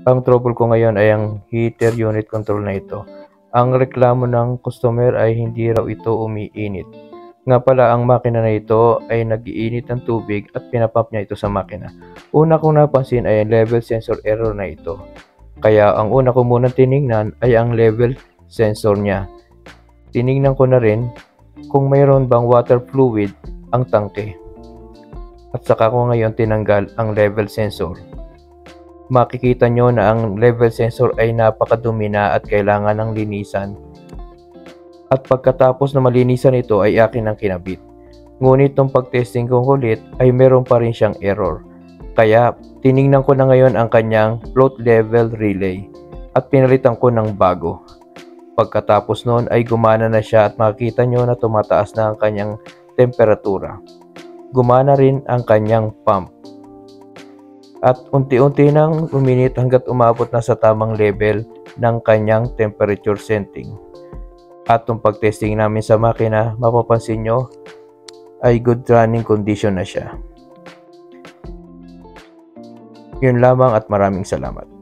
Ang trouble ko ngayon ay ang heater unit control na ito. Ang reklamo ng customer ay hindi raw ito umiinit. Nga pala ang makina na ito ay nag-iinit ng tubig at pinapump niya ito sa makina. Una kong napansin ay ang level sensor error na ito. Kaya ang una ko munang tiningnan ay ang level sensor niya. Tiningnan ko na rin kung mayroon bang water fluid ang tangke. At saka ko ngayon tinanggal ang level sensor. Makikita nyo na ang level sensor ay napakadumi na at kailangan ng linisan. At pagkatapos na malinisan ito ay akin ang kinabit. Ngunit nung pag-testing ko ulit ay meron pa rin siyang error. Kaya tiningnan ko na ngayon ang kanyang float level relay at pinalitan ko ng bago. Pagkatapos noon ay gumana na siya at makikita nyo na tumataas na ang kanyang temperatura. Gumana rin ang kanyang pump. At unti-unti nang uminit hanggat umabot na sa tamang level ng kanyang temperature setting. At nung pag-testing namin sa makina, mapapansin nyo ay good running condition na siya. Yun lamang at maraming salamat.